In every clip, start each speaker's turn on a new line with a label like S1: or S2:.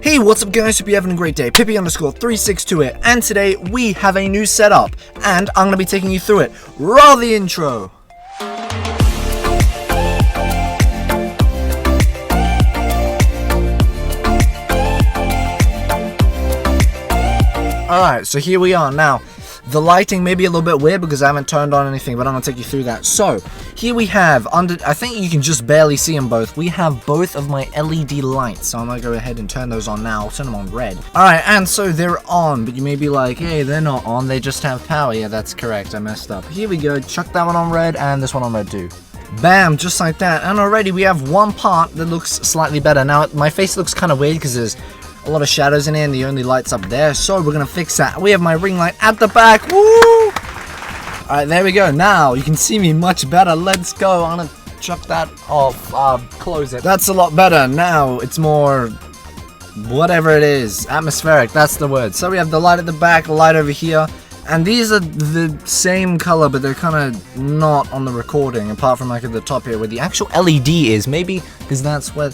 S1: Hey, what's up guys, hope you're having a great day, Pippi_362 here, and today we have a new setup, and I'm going to be taking you through it. Roll the intro! Alright, so here we are. Now, the lighting may be a little bit weird because I haven't turned on anything, but I'm going to take you through that. So, here we have, I think you can just barely see them both. We have both of my LED lights, so I'm going to go ahead and turn those on now. I'll turn them on red. Alright, and so they're on, but you may be like, hey, they're not on, they just have power. Yeah, that's correct, I messed up. Here we go, chuck that one on red, and this one on red too. Bam, just like that. And already we have one part that looks slightly better. Now, my face looks kind of weird because there's a lot of shadows in here and the only light's up there, so we're gonna fix that. We have my ring light at the back. Woo! Alright, there we go. Now you can see me much better. Let's go. I'm gonna chuck that off. Close it. That's a lot better. Now it's more whatever it is. Atmospheric, that's the word. So we have the light at the back, the light over here. And these are the same color, but they're kind of not on the recording, apart from like at the top here where the actual LED is. Maybe because that's where...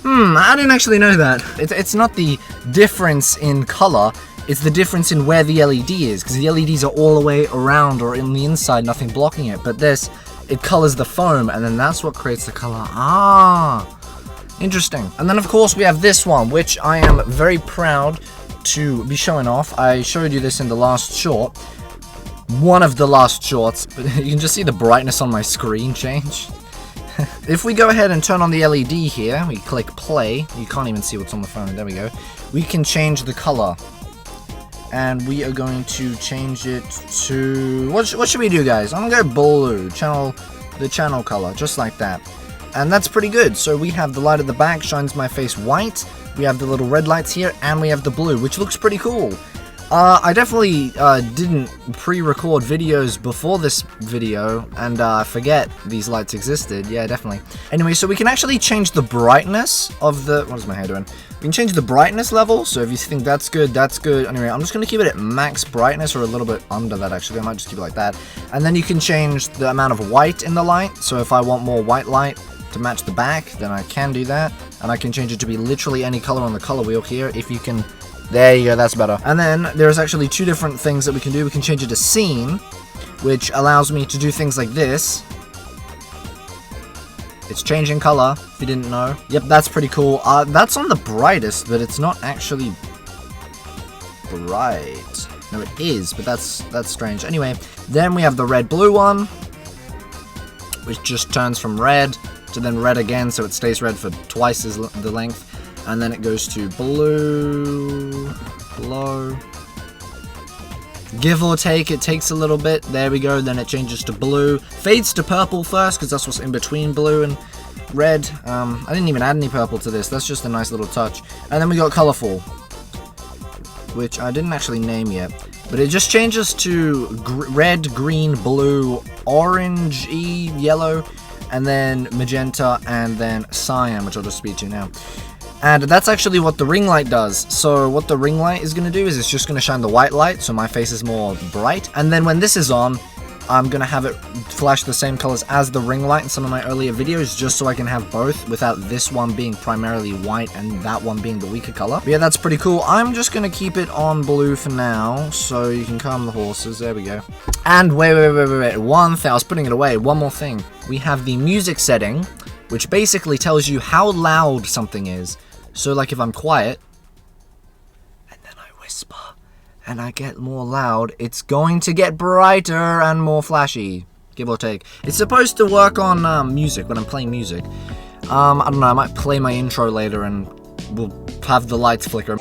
S1: I didn't actually know that. It's not the difference in color, it's the difference in where the LED is, because the LEDs are all the way around or in the inside, nothing blocking it. But this, it colors the foam, and then that's what creates the color. Interesting. And then of course we have this one, which I am very proud to be showing off. I showed you this in the last short. One of the last shorts, but you can just see the brightness on my screen change. If we go ahead and turn on the LED here, we click play, you can't even see what's on the phone, there we go. We can change the color. And we are going to change it to... What should we do, guys? I'm gonna go blue, the channel color, just like that. And that's pretty good. So we have the light at the back, shines my face white. We have the little red lights here, and we have the blue, which looks pretty cool. I definitely didn't pre-record videos before this video, and forget these lights existed. Yeah, definitely. Anyway, so we can actually change the brightness of the... What is my hair doing? We can change the brightness level, so if you think that's good, that's good. Anyway, I'm just going to keep it at max brightness, or a little bit under that, actually. I might just keep it like that. And then you can change the amount of white in the light, so if I want more white light to match the back, then I can do that. And I can change it to be literally any color on the color wheel here, if you can... There you go, that's better. And then there's actually two different things that we can do. We can change it to scene, which allows me to do things like this. It's changing color, if you didn't know. Yep, that's pretty cool. That's on the brightest, but it's not actually bright. No, it is, but that's strange. Anyway, then we have the red-blue one, which just turns from red to then red again, so it stays red for twice as the length. And then it goes to blue, glow. Give or take, it takes a little bit. There we go, then it changes to blue. Fades to purple first, because that's what's in between blue and red. I didn't even add any purple to this, that's just a nice little touch. And then we got colorful, which I didn't actually name yet. But it just changes to red, green, blue, orange, yellow, and then magenta, and then cyan, which I'll just speed to now. And that's actually what the ring light does. So what the ring light is going to do is it's just going to shine the white light, so my face is more bright. And then when this is on, I'm going to have it flash the same colors as the ring light in some of my earlier videos, just so I can have both without this one being primarily white and that one being the weaker color. But yeah, that's pretty cool. I'm just going to keep it on blue for now, so you can calm the horses. There we go. And wait. One thing, I was putting it away. One more thing. We have the music setting, which basically tells you how loud something is. So, like, if I'm quiet, and then I whisper, and I get more loud, it's going to get brighter and more flashy, give or take. It's supposed to work on music, when I'm playing music. I don't know, I might play my intro later, and we'll have the lights flicker.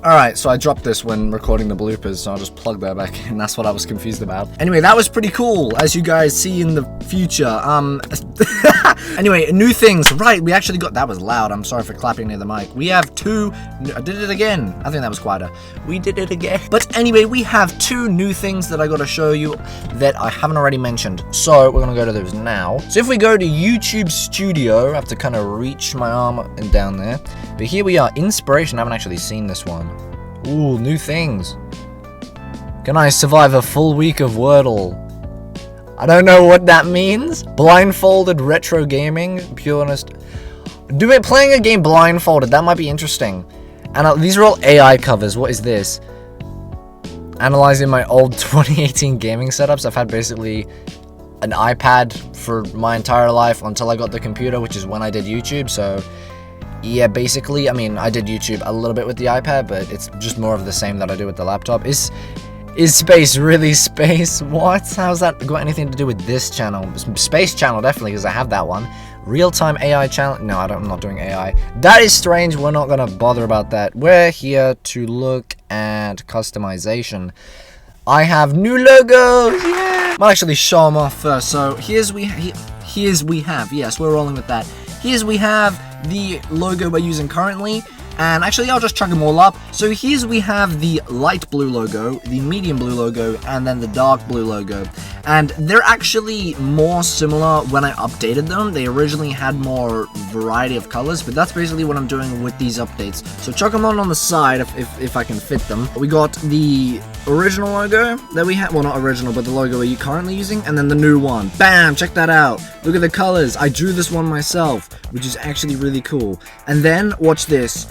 S1: Alright, so I dropped this when recording the bloopers, so I'll just plug that back in. That's what I was confused about. Anyway, that was pretty cool, as you guys see in the future. Anyway, new things. Right, we actually got... That was loud. I'm sorry for clapping near the mic. We have two... I did it again. I think that was quieter. We did it again. But anyway, we have two new things that I gotta show you that I haven't already mentioned. So, we're gonna go to those now. So if we go to YouTube Studio, I have to kind of reach my arm down there. But here we are. Inspiration. I haven't actually seen this one. Ooh, new things. Can I survive a full week of Wordle? I don't know what that means. Blindfolded retro gaming, pure honest. Playing a game blindfolded, that might be interesting. And these are all AI covers. What is this? Analyzing my old 2018 gaming setups. I've had basically an iPad for my entire life until I got the computer, which is when I did YouTube. So yeah, basically, I mean, I did YouTube a little bit with the iPad, but it's just more of the same that I do with the laptop. Is space really space? What? How's that got anything to do with this channel? Space channel, definitely, because I have that one. Real-time AI channel? No, I'm not doing AI. That is strange. We're not gonna bother about that. We're here to look at customization. I have new logos. Yeah. I'll actually show them off first. So here's we have. Yes, we're rolling with that. Here's we have the logo we're using currently. And actually, I'll just chuck them all up. So here's we have the light blue logo, the medium blue logo, and then the dark blue logo. And they're actually more similar when I updated them. They originally had more variety of colors, but that's basically what I'm doing with these updates. So chuck them on the side if I can fit them. We got the original logo that we had. Well, not original, but the logo are you currently using, and then the new one. Bam! Check that out. Look at the colors. I drew this one myself, which is actually really cool. And then watch this.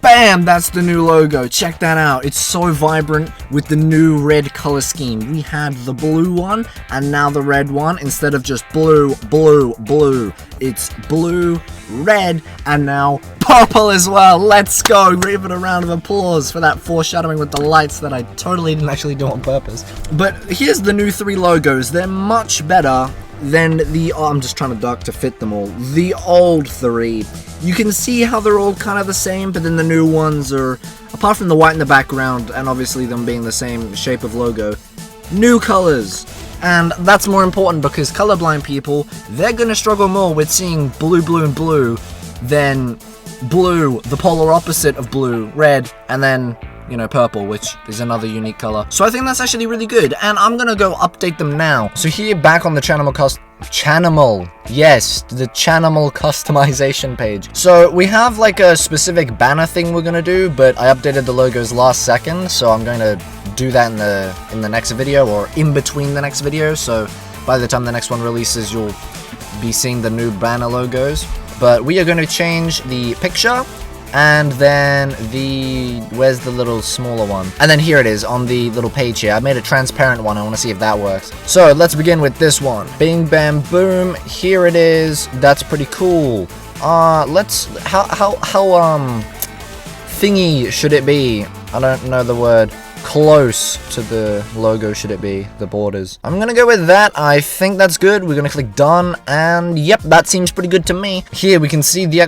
S1: Bam! That's the new logo. Check that out. It's so vibrant with the new red color scheme. We had the blue one and now the red one instead of just blue, blue, blue. It's blue, red, and now purple as well. Let's go. Give it a round of applause for that foreshadowing with the lights that I totally didn't actually do on purpose. But here's the new 3 logos. They're much better than the, I'm just trying to duck to fit them all, the old 3. You can see how they're all kind of the same, but then the new ones are, apart from the white in the background, and obviously them being the same shape of logo, new colors. And that's more important because colorblind people, they're gonna struggle more with seeing blue, blue, and blue than blue, the polar opposite of blue, red, and then, you know, purple, which is another unique color. So I think that's actually really good, and I'm gonna go update them now. So here, back on the yes, the channel customization page. So we have like a specific banner thing we're gonna do, but I updated the logos last second, so I'm going to do that in the next video, or in between the next video. So by the time the next one releases, you'll be seeing the new banner logos. But we are going to change the picture. And then where's the little smaller one? And then here it is on the little page here. I made a transparent one. I want to see if that works. So let's begin with this one. Bing, bam, boom. Here it is. That's pretty cool. How thingy should it be? I don't know the word. Close to the logo should it be, the borders. I'm gonna go with that. I think that's good. We're gonna click done, and yep, that seems pretty good to me. Here we can see the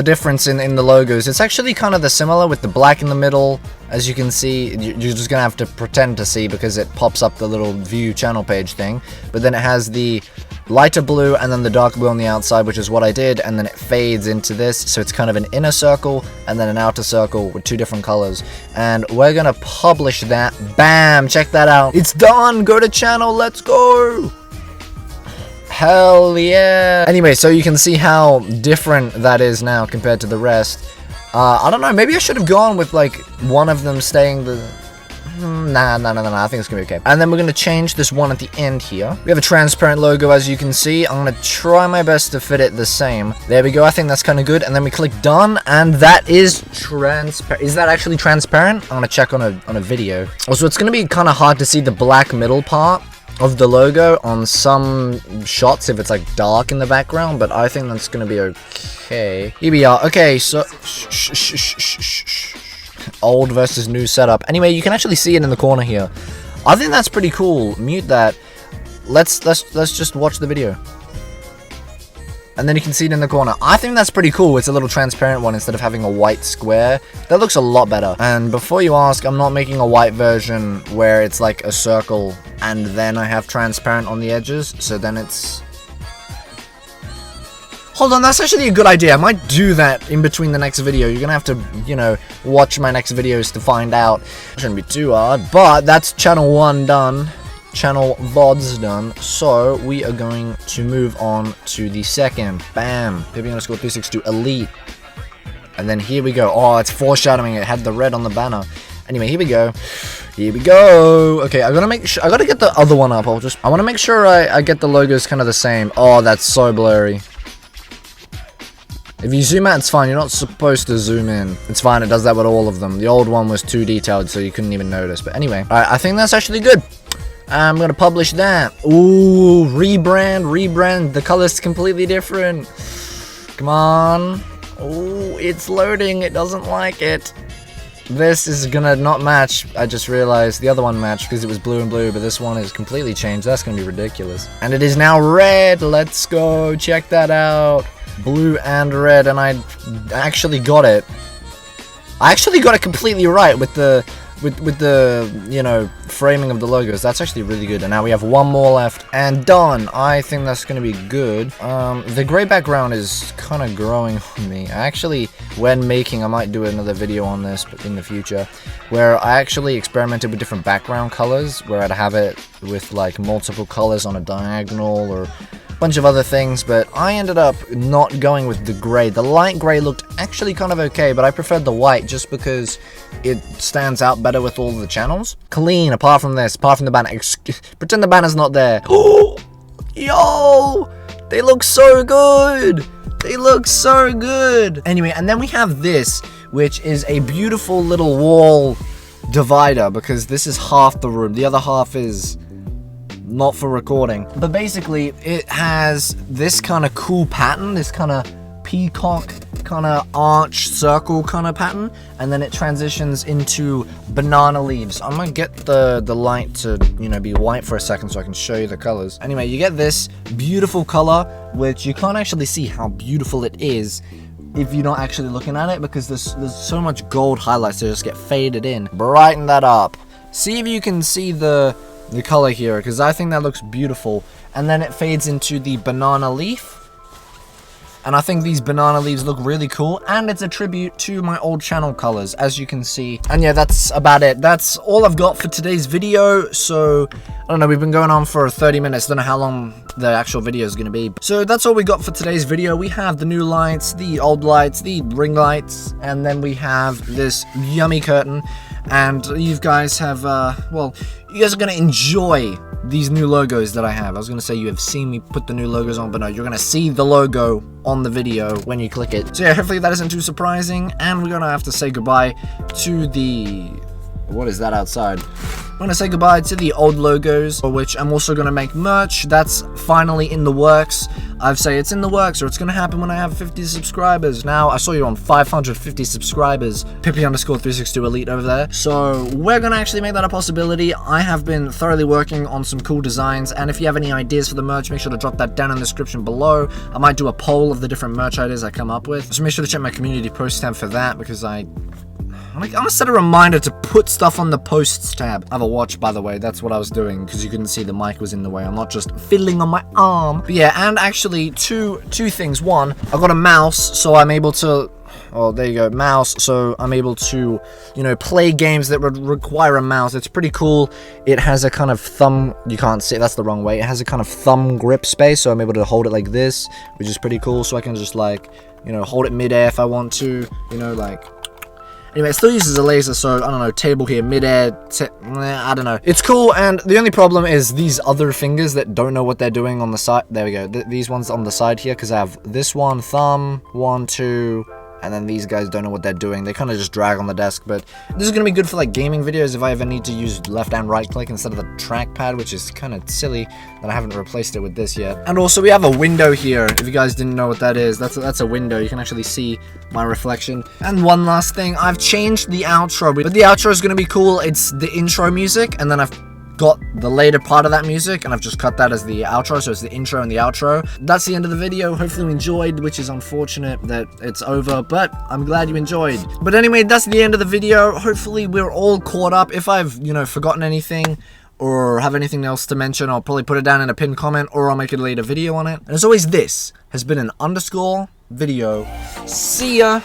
S1: difference in the logos. It's actually kind of the similar with the black in the middle. As you can see, you're just gonna have to pretend to see because it pops up the little view channel page thing. But then it has the lighter blue and then the dark blue on the outside, which is what I did, and then it fades into this, so it's kind of an inner circle and then an outer circle with 2 different colors. And we're gonna publish that. Bam! Check that out. It's done! Go to channel, let's go! Hell yeah! Anyway, so you can see how different that is now compared to the rest. I don't know, maybe I should have gone with like one of them staying the... Nah, I think it's gonna be okay. And then we're gonna change this one at the end here. We have a transparent logo, as you can see. I'm gonna try my best to fit it the same. There we go, I think that's kind of good. And then we click done, and that is transparent. Is that actually transparent? I'm gonna check on a video. Also, it's gonna be kind of hard to see the black middle part of the logo on some shots if it's like dark in the background, but I think that's gonna be okay. Here we are. Okay, so old versus new setup. Anyway, you can actually see it in the corner here. I think that's pretty cool. Mute that. Let's just watch the video. And then you can see it in the corner. I think that's pretty cool. It's a little transparent one instead of having a white square. That looks a lot better. And before you ask, I'm not making a white version where it's like a circle and then I have transparent on the edges. So then it's... Hold on, that's actually a good idea. I might do that in between the next video. You're gonna have to, you know, watch my next videos to find out. Shouldn't be too hard, but that's channel 1 done. Channel VODs done. So we are going to move on to the second. Bam. Pippy_362 Elite. And then here we go. Oh, it's foreshadowing. It had the red on the banner. Anyway, here we go. Here we go. Okay, I gotta make sure. I gotta get the other one up. I want to make sure I get the logos kind of the same. Oh, that's so blurry. If you zoom out, it's fine. You're not supposed to zoom in. It's fine. It does that with all of them. The old one was too detailed, so you couldn't even notice. But anyway, alright, I think that's actually good. I'm gonna publish that. Ooh, rebrand. The color's completely different. Come on. Ooh, it's loading. It doesn't like it. This is gonna not match. I just realized the other one matched because it was blue and blue, but this one is completely changed. That's gonna be ridiculous. And it is now red. Let's go. Check that out. Blue and red, and I actually got it. I actually got it completely right with the you know, framing of the logos. That's actually really good. And now we have one more left and done. I think that's gonna be good. The gray background is kind of growing on me. I actually, when making, I might do another video on this in the future, where I actually experimented with different background colors, where I'd have it with like multiple colors on a diagonal or bunch of other things, but I ended up not going with the gray. The light gray looked actually kind of okay, but I preferred the white just because it stands out better with all the channels. Clean, apart from this, apart from the banner. Pretend the banner's not there. Oh, yo, they look so good. They look so good. Anyway, and then we have this, which is a beautiful little wall divider, because this is half the room. The other half is not for recording, but basically it has this kind of cool pattern, this kind of peacock kind of arch circle kind of pattern, and then it transitions into banana leaves. I'm gonna get the light to, you know, be white for a second so I can show you the colors. Anyway, you get this beautiful color, which you can't actually see how beautiful it is if you're not actually looking at it, because there's so much gold highlights that just get faded in. Brighten that up. See if you can see the color here, because I think that looks beautiful. And then it fades into the banana leaf, and I think these banana leaves look really cool, and it's a tribute to my old channel colors, as you can see. And yeah, that's about it. That's all I've got for today's video. So I don't know, we've been going on for 30 minutes. Don't know how long the actual video is going to be. So that's all we got for today's video. We have the new lights, the old lights, the ring lights, and then we have this yummy curtain. And you guys have, well, you guys are going to enjoy these new logos that I have. I was going to say you have seen me put the new logos on, but no, you're going to see the logo on the video when you click it. So yeah, hopefully that isn't too surprising, and we're going to have to say goodbye to the... What is that outside? I'm going to say goodbye to the old logos, for which I'm also going to make merch. That's finally in the works. I'd say it's in the works, or it's going to happen when I have 50 subscribers. Now, I saw you on 550 subscribers. Pippi_362 Elite over there. So, we're going to actually make that a possibility. I have been thoroughly working on some cool designs, and if you have any ideas for the merch, make sure to drop that down in the description below. I might do a poll of the different merch ideas I come up with. So make sure to check my community post tab for that, because I'm gonna set a reminder to put stuff on the posts tab. I have a watch, by the way. That's what I was doing, because you couldn't see the mic was in the way. I'm not just fiddling on my arm. But yeah, and actually, two things. One, I got a mouse, so I'm able to... Oh, there you go, mouse. So I'm able to, you know, play games that would require a mouse. It's pretty cool. It has a kind of thumb... You can't see it, that's the wrong way. It has a kind of thumb grip space, so I'm able to hold it like this, which is pretty cool. So I can just, like, you know, hold it mid-air if I want to, you know, like... Anyway, it still uses a laser, so, I don't know, table here, mid-air, I don't know. It's cool, and the only problem is these other fingers that don't know what they're doing on the side. There we go. These ones on the side here, because I have this one, thumb, 1, 2... And then these guys don't know what they're doing. They kind of just drag on the desk. But this is going to be good for like gaming videos if I ever need to use left and right click instead of the trackpad, which is kind of silly that I haven't replaced it with this yet. And also we have a window here. If you guys didn't know what that is, that's a window. You can actually see my reflection. And one last thing, I've changed the outro, but the outro is going to be cool. It's the intro music, and then I've got the later part of that music, and I've just cut that as the outro, so it's the intro and the outro. That's the end of the video. Hopefully you enjoyed, which is unfortunate that it's over, but I'm glad you enjoyed. But anyway, that's the end of the video. Hopefully we're all caught up. If I've, you know, forgotten anything or have anything else to mention, I'll probably put it down in a pinned comment, or I'll make a later video on it. And as always, this has been an underscore video. See ya!